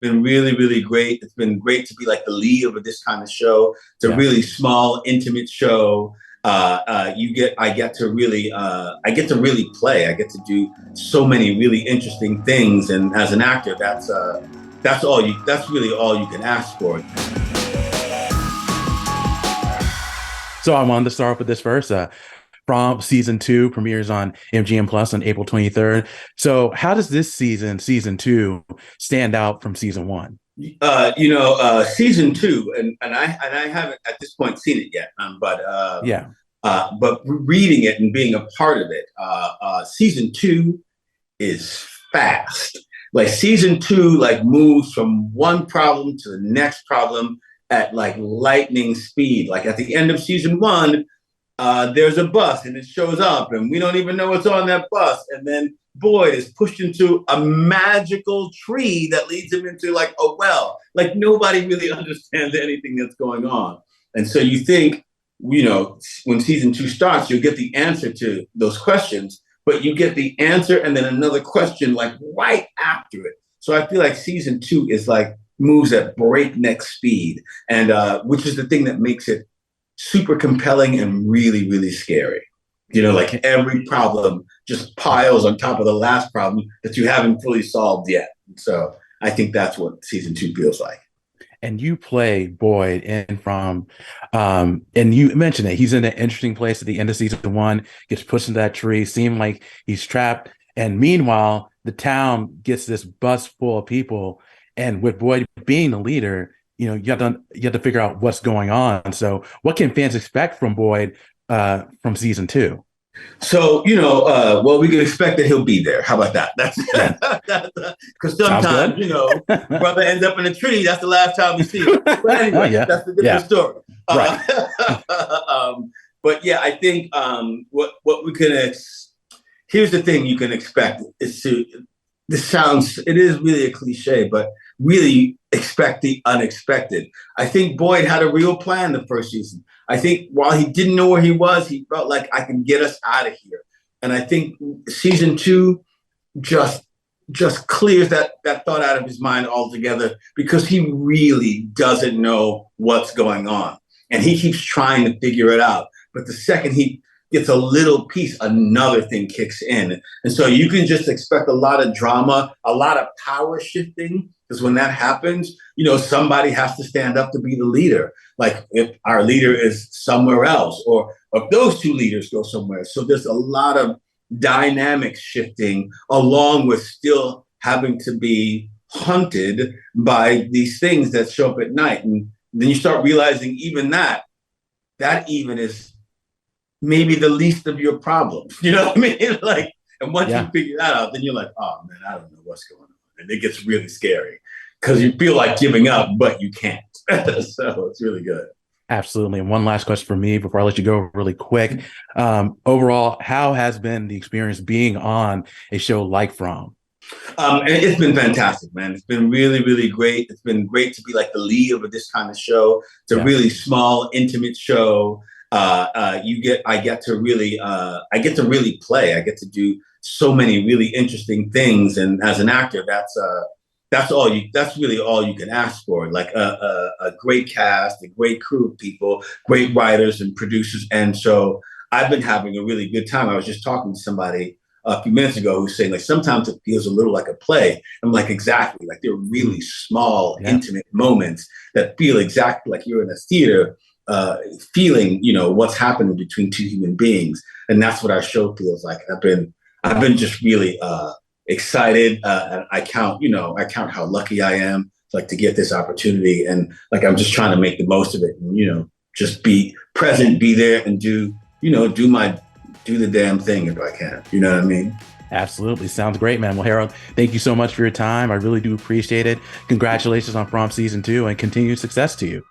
been really, really great. It's been great to be like the lead of this kind of show. It's a Yeah. really small, intimate show. I get to really play. I get to do so many really interesting things. And as an actor, that's really all you can ask for. So I wanted to start off with this first. From season two premieres on MGM Plus on April 23rd. So how does this season two, stand out from season one? Season two, and I haven't at this point seen it yet, Yeah. but reading it and being a part of it, season two is fast. Like season two, like moves from one problem to the next problem at like lightning speed. Like at the end of season one, there's a bus and it shows up and we don't even know what's on that bus. And then Boyd is pushed into a magical tree that leads him into like a well. Like nobody really understands anything that's going on. And so you think, when season two starts, you'll get the answer to those questions, but you get the answer and then another question like right after it. So I feel like season two is like moves at breakneck speed, and which is the thing that makes it super compelling and really, really scary. Like every problem just piles on top of the last problem that you haven't fully solved yet. So I think that's what season two feels like. And you play Boyd and you mentioned it. He's in an interesting place at the end of season one, gets pushed into that tree, seemed like he's trapped. And meanwhile, the town gets this bus full of people. And with Boyd being the leader, you have to figure out what's going on. So what can fans expect from Boyd from season two? So, well, we can expect that he'll be there. How about that? That's Yeah. because Sounds sometimes, good. brother ends up in a tree. That's the last time we see him. But Oh anyway, yeah. that's a different Yeah. story. Right. But yeah, I think what we can here's the thing you can expect is it is really a cliche, but really expect the unexpected. I think Boyd had a real plan the first season. I think while he didn't know where he was, he felt like I can get us out of here. And I think season two just clears that thought out of his mind altogether because he really doesn't know what's going on. And he keeps trying to figure it out. But the second he gets a little piece, another thing kicks in. And so you can just expect a lot of drama, a lot of power shifting, because when that happens, somebody has to stand up to be the leader. Like if our leader is somewhere else, or if those two leaders go somewhere. So there's a lot of dynamics shifting along with still having to be hunted by these things that show up at night. And then you start realizing even that even is maybe the least of your problems. You know what I mean? Like, and once you Yeah. figure that out, then you're like, oh man, I don't know what's going on. And it gets really scary because you feel like giving up, but you can't. So it's really good. Absolutely. And one last question for me before I let you go really quick. Overall, how has been the experience being on a show like From? And it's been fantastic, man. It's been really, really great. It's been great to be like the lead of this kind of show. It's a Yeah. really small, intimate show. I get to really play. I get to do so many really interesting things. And as an actor, that's really all you can ask for. Like a great cast, a great crew of people, great writers and producers. And so I've been having a really good time. I was just talking to somebody a few minutes ago who's saying like sometimes it feels a little like a play. I'm like, exactly. Like they're really small, Yeah. intimate moments that feel exactly like you're in a theater, feeling what's happening between two human beings. And that's what our show feels like. I've been just really excited. And I count how lucky I am like to get this opportunity. And like I'm just trying to make the most of it and just be present, be there, and do the damn thing if I can. You know what I mean? Absolutely. Sounds great, man. Well, Harold, thank you so much for your time. I really do appreciate it. Congratulations on From season two and continued success to you.